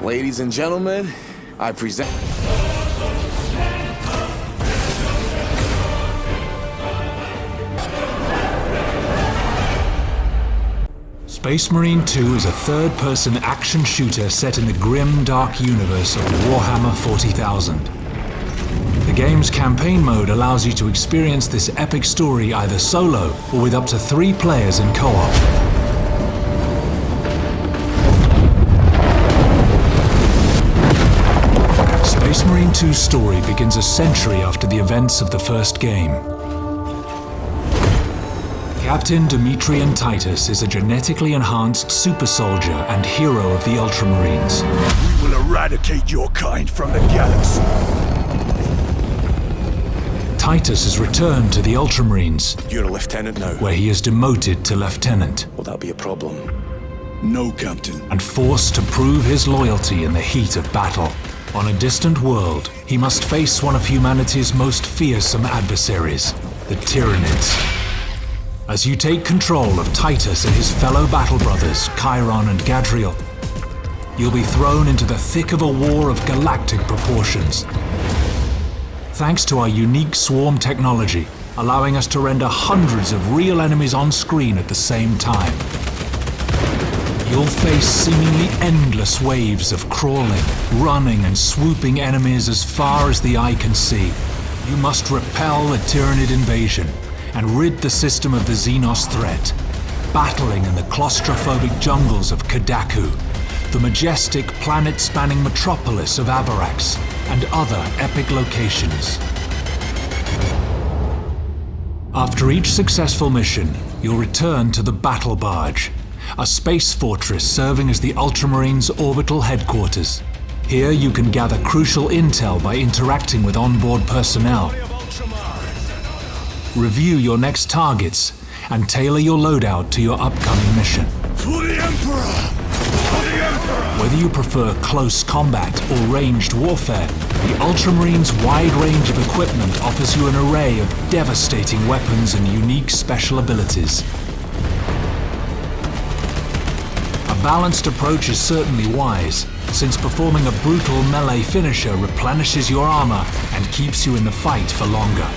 Ladies and gentlemen, I present... Space Marine 2 is a third-person action shooter set in the grim, dark universe of Warhammer 40,000. The game's campaign mode allows you to experience this epic story either solo or with up to 3 players in co-op. Space Marine 2's story begins a century after the events of the first game. Captain Demetrian Titus is a genetically enhanced super soldier and hero of the Ultramarines. We will eradicate your kind from the galaxy. Titus has returned to the Ultramarines. You're a lieutenant now. Where he is demoted to lieutenant. Will that be a problem? No, Captain. And forced to prove his loyalty in the heat of battle. On a distant world, he must face one of humanity's most fearsome adversaries, the Tyranids. As you take control of Titus and his fellow battle brothers, Chiron and Gadriel, you'll be thrown into the thick of a war of galactic proportions. Thanks to our unique swarm technology, allowing us to render hundreds of real enemies on screen at the same time. You'll face seemingly endless waves of crawling, running and swooping enemies as far as the eye can see. You must repel the Tyranid invasion and rid the system of the Xenos threat, battling in the claustrophobic jungles of Kadaku, the majestic planet-spanning metropolis of Avarax, and other epic locations. After each successful mission, you'll return to the Battle Barge, a space fortress serving as the Ultramarines' orbital headquarters. Here you can gather crucial intel by interacting with onboard personnel, review your next targets, and tailor your loadout to your upcoming mission. For the Emperor! For the Emperor! Whether you prefer close combat or ranged warfare, the Ultramarines' wide range of equipment offers you an array of devastating weapons and unique special abilities. A balanced approach is certainly wise, since performing a brutal melee finisher replenishes your armor and keeps you in the fight for longer.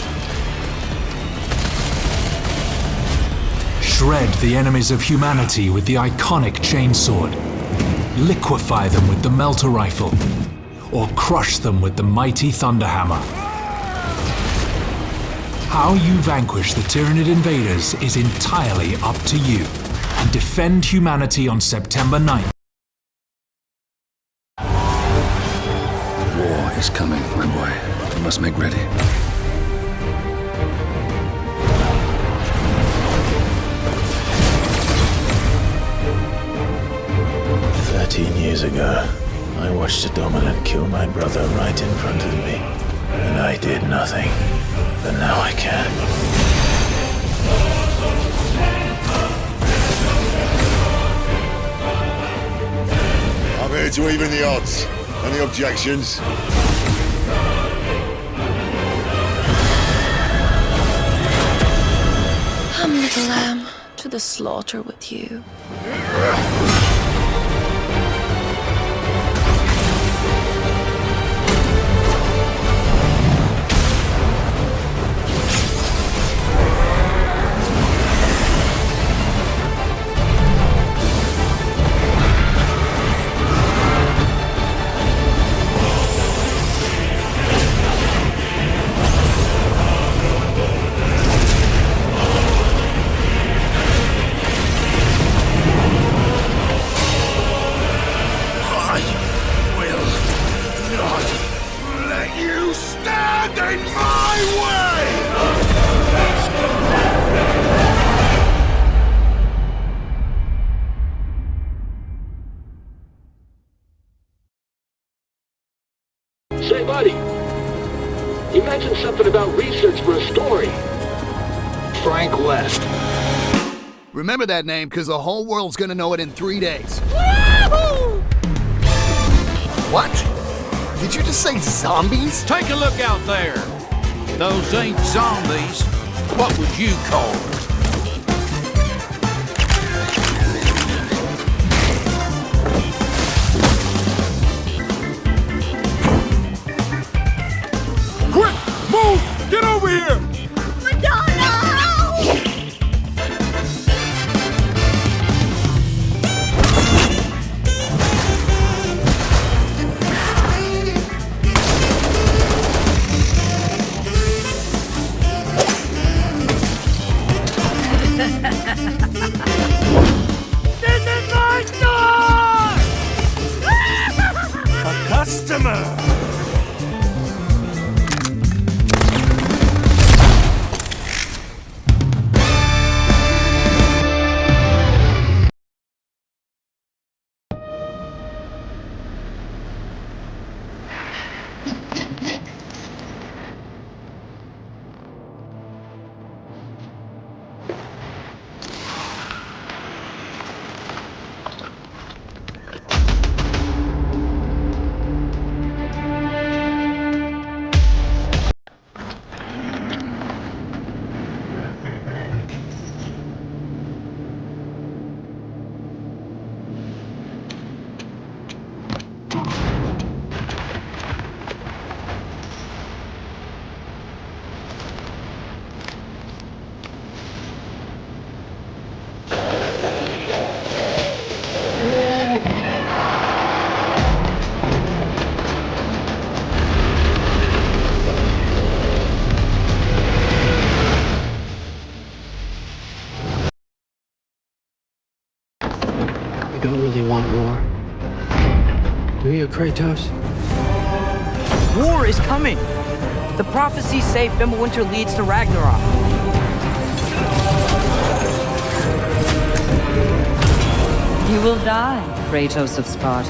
Shred the enemies of humanity with the iconic chainsword, liquefy them with the melter rifle, or crush them with the mighty thunderhammer. How you vanquish the Tyranid invaders is entirely up to you, and defend humanity on September 9th. War is coming, my boy. You must make ready. Years ago, I watched a dominant kill my brother right in front of me, and I did nothing, but now I can. I'm here to even the odds. Any objections? Come, little lamb, to the slaughter with you. Say, buddy, you mentioned something about research for a story. Frank West. Remember that name, because the whole world's gonna know it in 3 days. Woohoo! What? Did you just say zombies? Take a look out there. Those ain't zombies. What would you call them? customer! Don't really want war. Do you, Kratos? War is coming! The prophecies say Fimbulwinter leads to Ragnarok. You will die, Kratos of Sparta.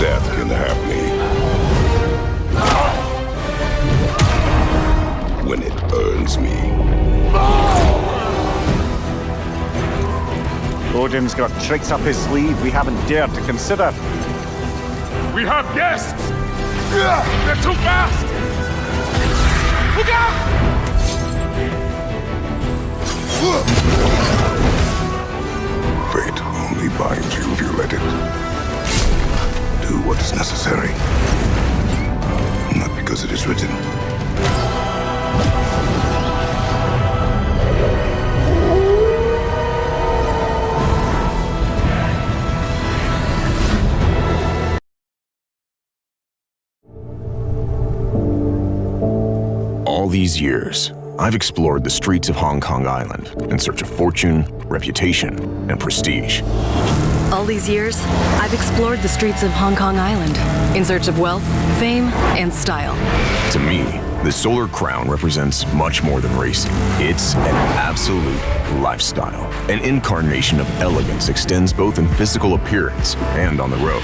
Death can have me. When it earns me. Odin's got tricks up his sleeve we haven't dared to consider. We have guests! They're too fast! Look out! Fate only binds you if you let it. Do what is necessary. Not because it is written. All these years, I've explored the streets of Hong Kong Island in search of fortune, reputation, and prestige. All these years, I've explored the streets of Hong Kong Island in search of wealth, fame, and style. To me, the Solar Crown represents much more than racing. It's an absolute lifestyle. An incarnation of elegance extends both in physical appearance and on the road.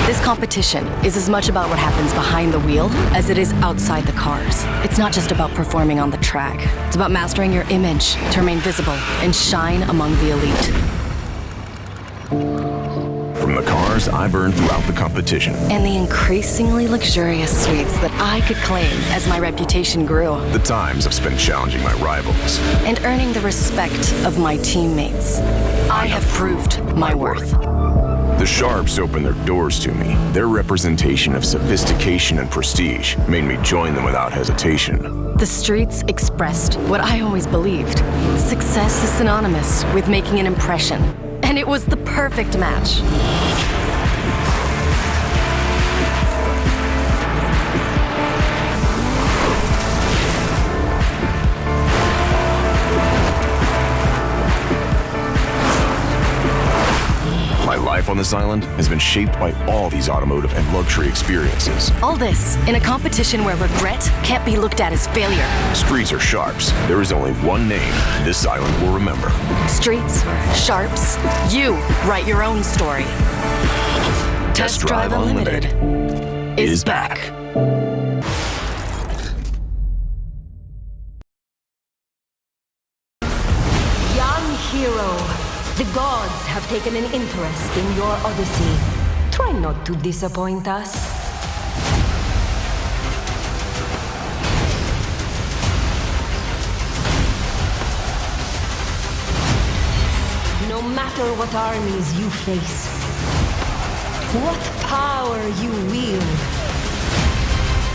This competition is as much about what happens behind the wheel as it is outside the cars. It's not just about performing on the track. It's about mastering your image to remain visible and shine among the elite. From the cars I've earned throughout the competition. And the increasingly luxurious suites that I could claim as my reputation grew. The times I've spent challenging my rivals. And earning the respect of my teammates. I have proved my worth. The Sharps opened their doors to me. Their representation of sophistication and prestige made me join them without hesitation. The streets expressed what I always believed. Success is synonymous with making an impression. And it was the perfect match. My life on this island has been shaped by all these automotive and luxury experiences. All this in a competition where regret can't be looked at as failure. Streets or Sharps, there is only one name this island will remember. Streets or Sharps, you write your own story. Test Drive Unlimited is back. Young hero, the gods have taken an interest in your odyssey. Try not to disappoint us. No matter what armies you face, what power you wield,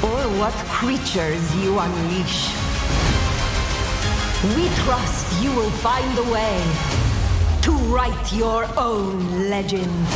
or what creatures you unleash, we trust you will find a way to write your own legend.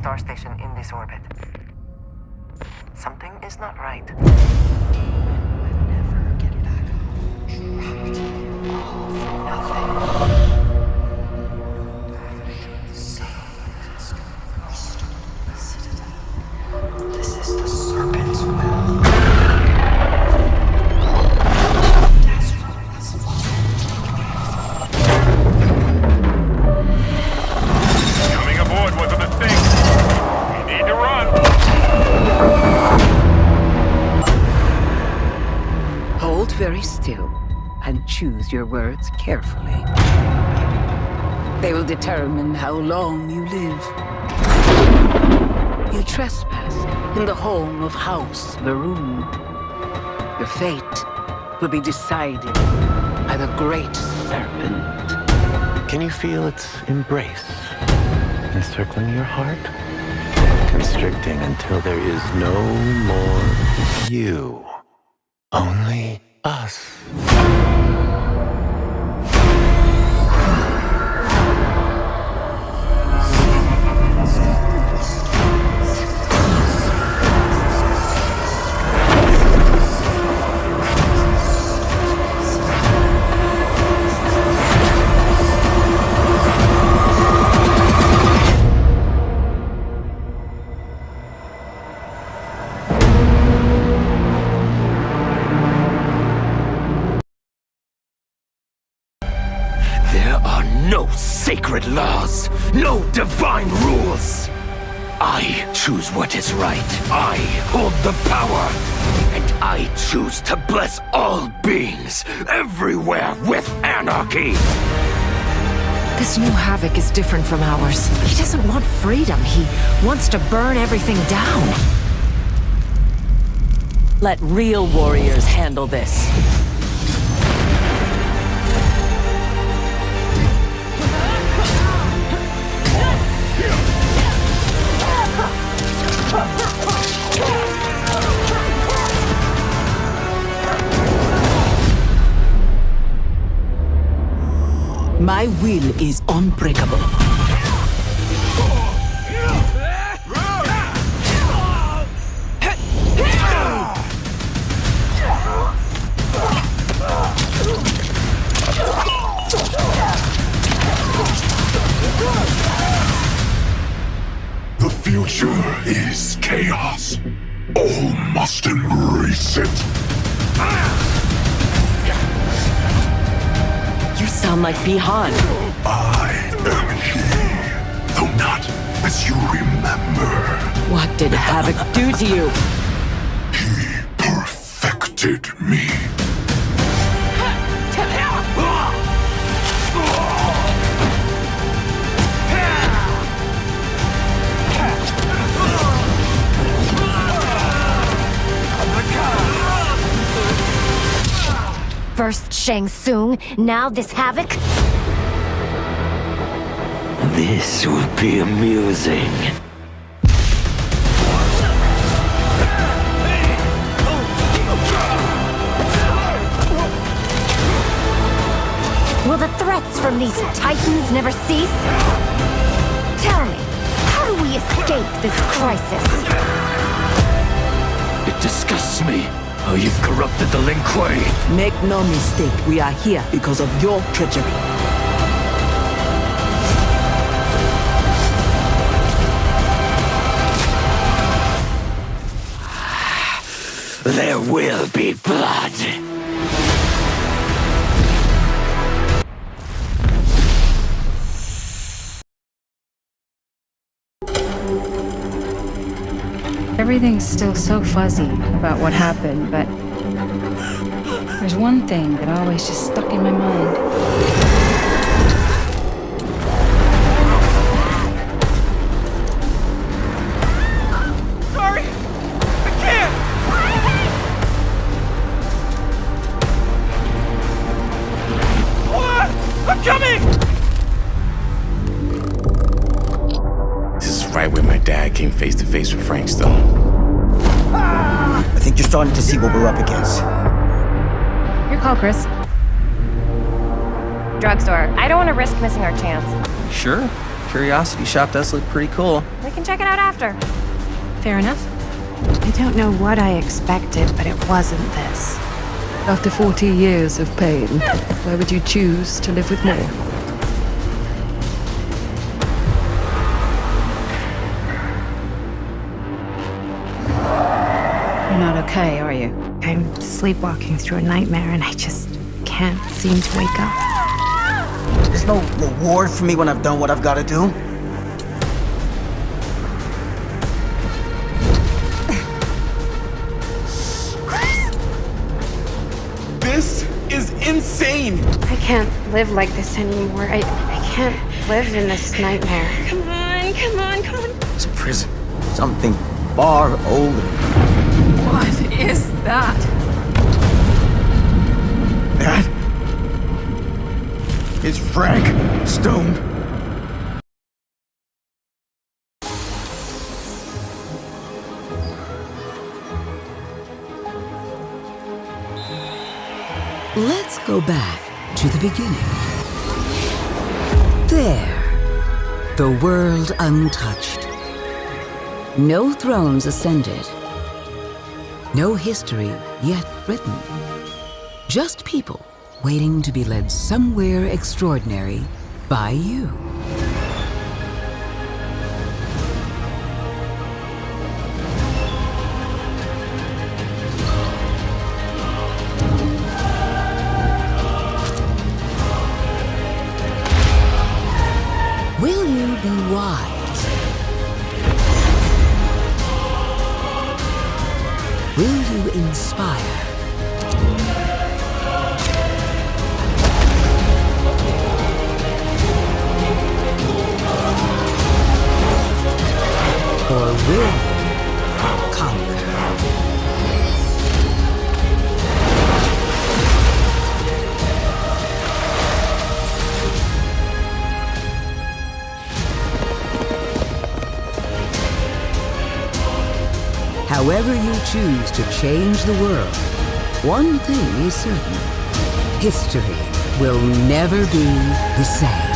star station in this orbit. Something is not right. This is the Serpent's will. Coming aboard was a mistake. We need to run. Hold very still and choose your words carefully. They will determine how long you live. You trespass in the home of House Varun. Your fate will be decided by the Great Serpent. Can you feel its embrace encircling your heart? Constricting until there is no more you. Only us. No sacred laws, no divine rules. I choose what is right. I hold the power. And I choose to bless all beings everywhere with anarchy. This new Havoc is different from ours. He doesn't want freedom. He wants to burn everything down. Let real warriors handle this. My will is unbreakable. The future is chaos. All must embrace it. You sound like Bihan. I am he, though not as you remember. What did Havoc do to you? He perfected me. First Shang Tsung, now this Havoc? This will be amusing. Will the threats from these titans never cease? Tell me, how do we escape this crisis? It disgusts me how you've corrupted the Lin Kuei. Make no mistake, we are here because of your treachery. There will be blood. Everything's still so fuzzy about what happened, but there's one thing that always just stuck in my mind. Sorry! I can't! Hold on! I'm coming! This is right where my dad came face to face with Frank Stone. I think you're starting to see what we're up against. Your call, Chris. Drugstore. I don't want to risk missing our chance. Sure. Curiosity Shop does look pretty cool. We can check it out after. Fair enough. I don't know what I expected, but it wasn't this. After 40 years of pain, why would you choose to live with more? You're not okay, are you? I'm sleepwalking through a nightmare and I just can't seem to wake up. There's no reward for me when I've done what I've got to do. This is insane! I can't live like this anymore. I can't live in this nightmare. Come on, come on, come on. It's a prison. Something far older. What is that? That is Frank Stone. Let's go back to the beginning. There, the world untouched. No thrones ascended. No history yet written. Just people waiting to be led somewhere extraordinary by you. Will you be wise? Will you inspire? Or will you conquer? However you choose to change the world, one thing is certain. History will never be the same.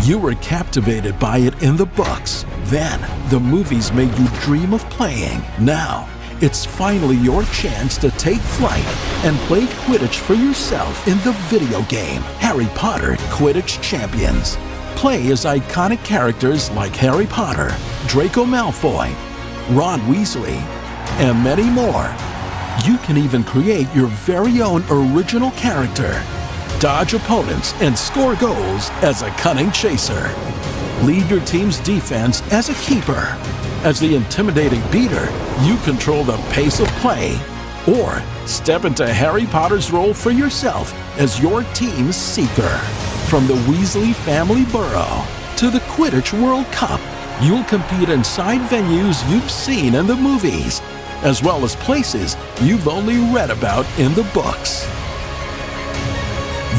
You were captivated by it in the books. Then, the movies made you dream of playing. Now, it's finally your chance to take flight and play Quidditch for yourself in the video game, Harry Potter Quidditch Champions. Play as iconic characters like Harry Potter, Draco Malfoy, Ron Weasley, and many more. You can even create your very own original character, dodge opponents, and score goals as a cunning chaser. Lead your team's defense as a keeper. As the intimidating beater, you control the pace of play. Or step into Harry Potter's role for yourself as your team's seeker. From the Weasley family burrow to the Quidditch World Cup, you'll compete inside venues you've seen in the movies, as well as places you've only read about in the books.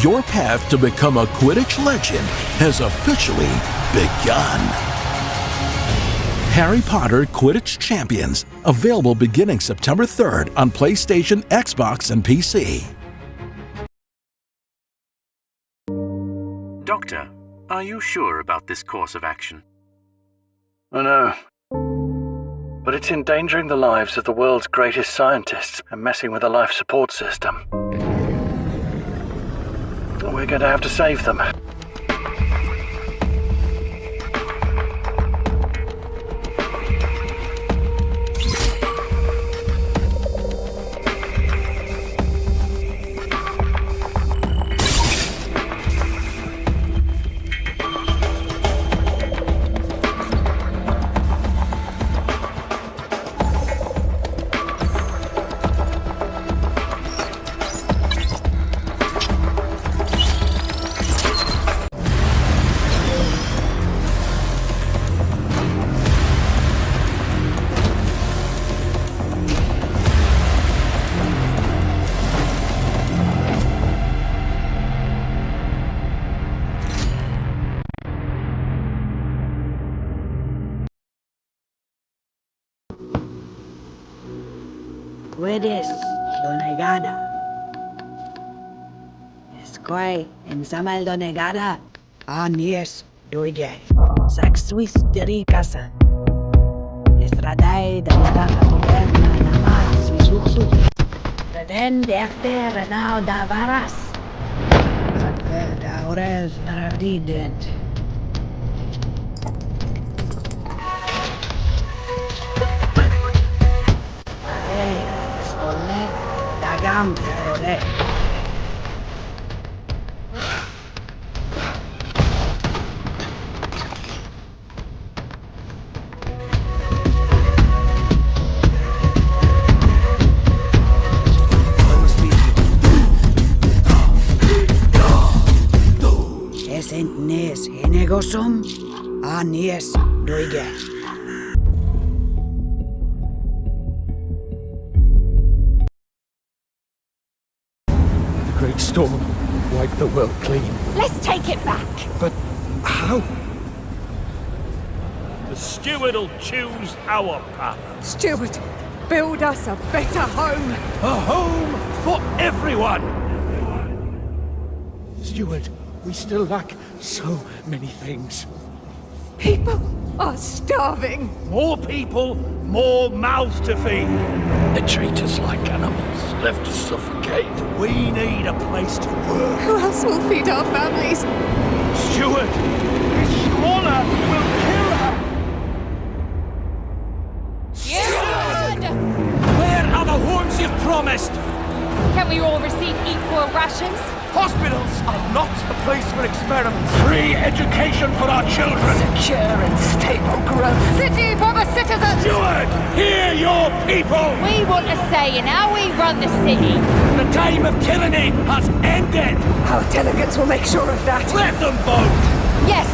Your path to become a Quidditch legend has officially begun. Harry Potter Quidditch Champions, available beginning September 3rd on PlayStation, Xbox, and PC. Doctor, are you sure about this course of action? I know. But it's endangering the lives of the world's greatest scientists and messing with the life support system. We're going to have to save them. Puedes, Donegada. Esquai, en Samal Donegada. Anies, Doige. Saxwis Derikasa. Estradai, Danadaga, Moderna, Namas, Visuxu. Reden, Dechter, Renau, Davaras. Sakver, Aurez, Naradident. Dagam, Esent nes enegosum, anies doige. Great storm wiped the world clean. Let's take it back. But how? The steward'll choose our path. Steward, build us a better home. A home for everyone! Steward, we still lack so many things. People are starving. More people, more mouths to feed. They treat us like animals, left to suffocate. We need a place to work. Who else will feed our families? Steward, this squalor will kill her. Steward! Where are the homes you've promised? Can we all receive equal rations? Hospitals are not a place for experiments. Free education for our children. Secure and stable growth. City for the citizens. Steward, hear your people. We want a say in how we run the city. The time of tyranny has ended. Our delegates will make sure of that. Let them vote. Yes,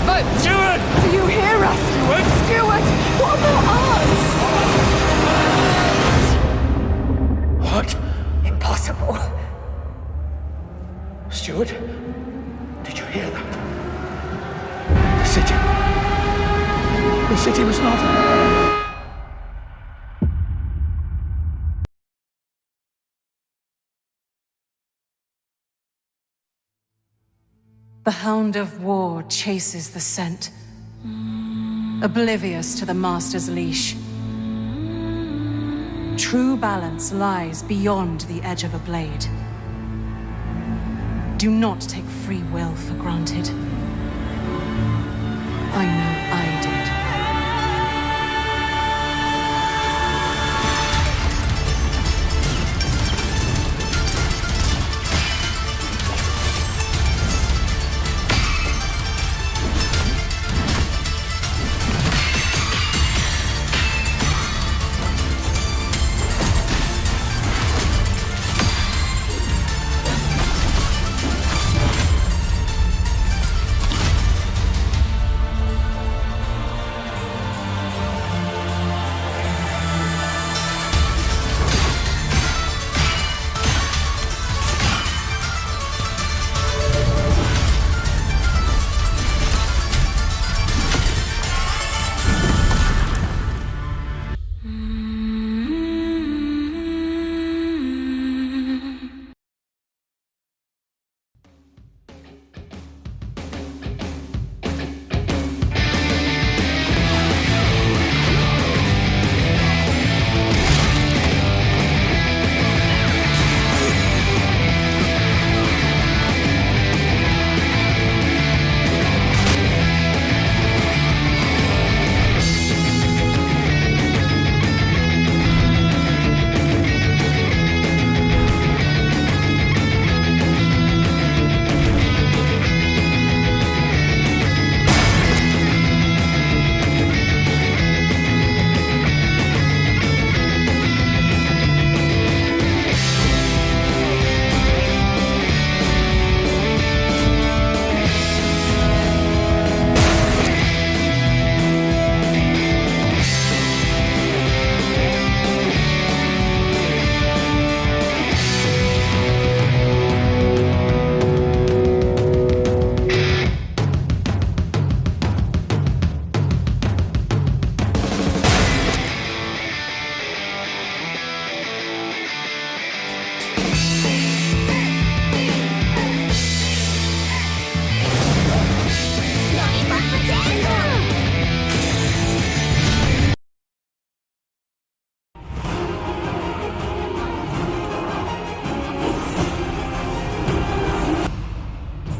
vote. Steward. Do you hear us? Steward. Steward, what about us? What? Impossible. Steward, did you hear that? The city was not... The Hound of War chases the scent, oblivious to the Master's leash. True balance lies beyond the edge of a blade. Do not take free will for granted. I know I did.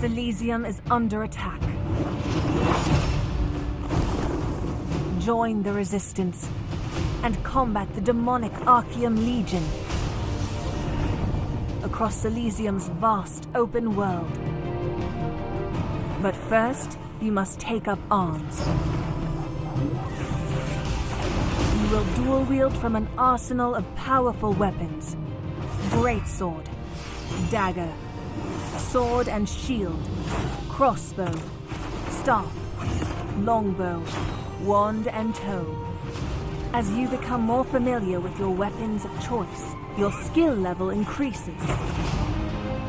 Elysium is under attack. Join the resistance and combat the demonic Archaeum Legion across Elysium's vast open world. But first, you must take up arms. You will dual wield from an arsenal of powerful weapons: greatsword, dagger, sword and shield, crossbow, staff, longbow, wand and toe. As you become more familiar with your weapons of choice, your skill level increases.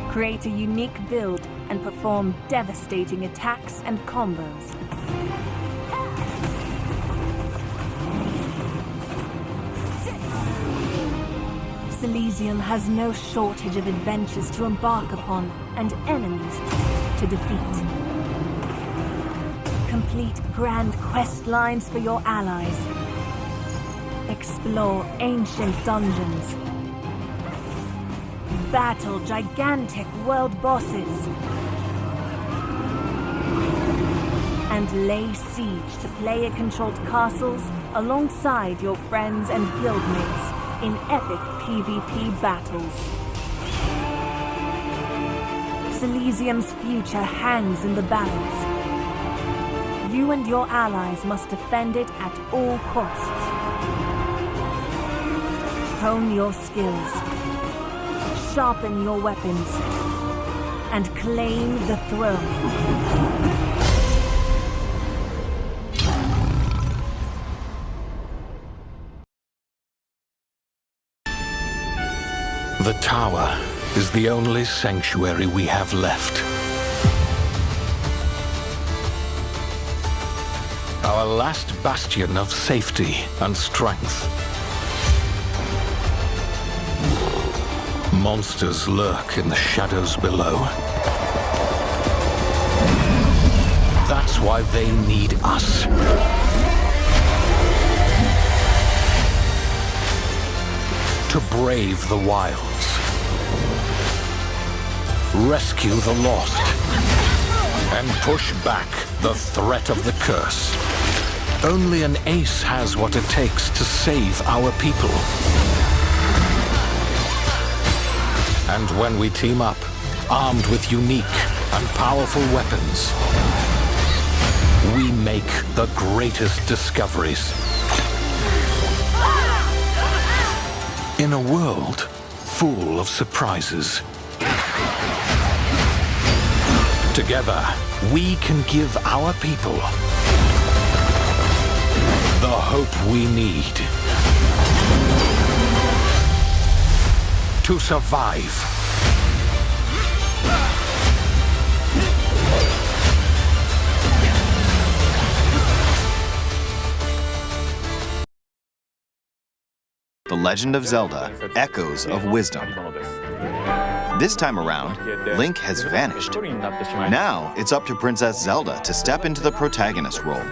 Create a unique build and perform devastating attacks and combos. Elysium has no shortage of adventures to embark upon and enemies to defeat. Complete grand quest lines for your allies. Explore ancient dungeons. Battle gigantic world bosses. And lay siege to player-controlled castles alongside your friends and guildmates in epic PvP battles. Elysium's future hangs in the balance. You and your allies must defend it at all costs. Hone your skills, sharpen your weapons, and claim the throne. The tower is the only sanctuary we have left. Our last bastion of safety and strength. Monsters lurk in the shadows below. That's why they need us. To brave the wilds. Rescue the lost. And push back the threat of the curse. Only an ace has what it takes to save our people. And when we team up, armed with unique and powerful weapons, we make the greatest discoveries. In a world full of surprises. Together, we can give our people the hope we need to survive. The Legend of Zelda: Echoes of Wisdom. This time around, Link has vanished. Now, it's up to Princess Zelda to step into the protagonist role.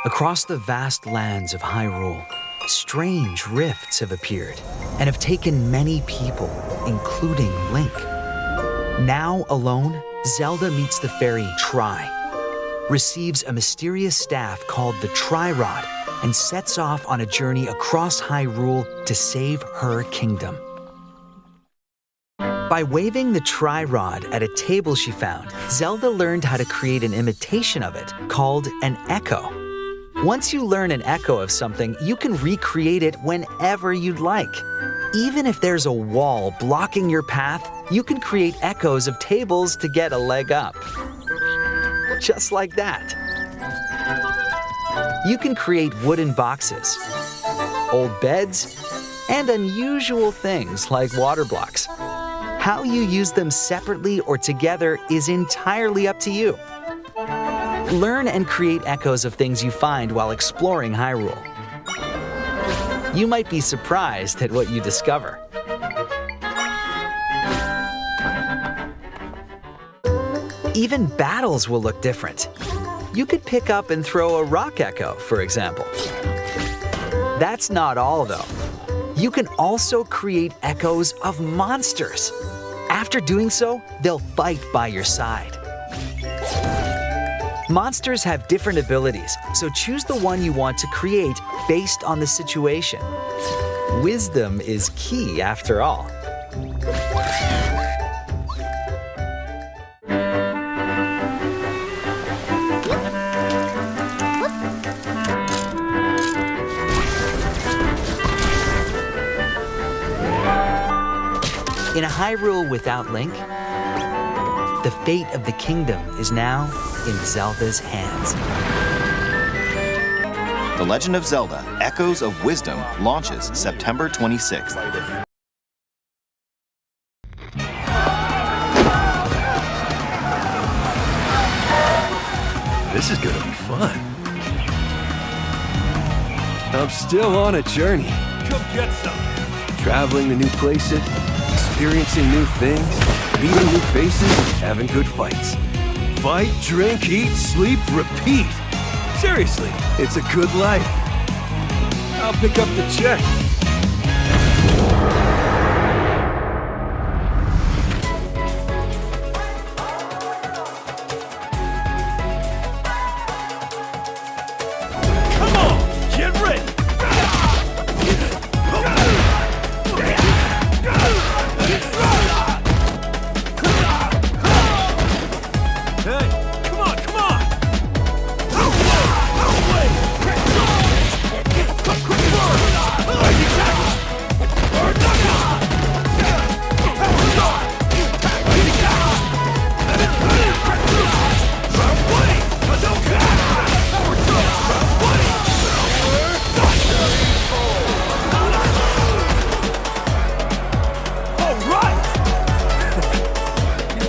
Across the vast lands of Hyrule, strange rifts have appeared and have taken many people, including Link. Now alone, Zelda meets the fairy Tri, receives a mysterious staff called the Tri-Rod, and sets off on a journey across Hyrule to save her kingdom. By waving the Tri-Rod at a table she found, Zelda learned how to create an imitation of it called an echo. Once you learn an echo of something, you can recreate it whenever you'd like. Even if there's a wall blocking your path, you can create echoes of tables to get a leg up. Just like that. You can create wooden boxes, old beds, and unusual things like water blocks. How you use them separately or together is entirely up to you. Learn and create echoes of things you find while exploring Hyrule. You might be surprised at what you discover. Even battles will look different. You could pick up and throw a rock echo, for example. That's not all, though. You can also create echoes of monsters. After doing so, they'll fight by your side. Monsters have different abilities, so choose the one you want to create based on the situation. Wisdom is key, after all. In a Hyrule without Link, the fate of the kingdom is now in Zelda's hands. The Legend of Zelda: Echoes of Wisdom launches September 26th. This is gonna be fun. I'm still on a journey. Come get some. Traveling to new places, experiencing new things, meeting new faces, and having good fights. Fight, drink, eat, sleep, repeat. Seriously, it's a good life. I'll pick up the check. Come on, get ready.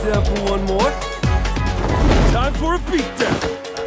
Down for one more? Time for a beatdown!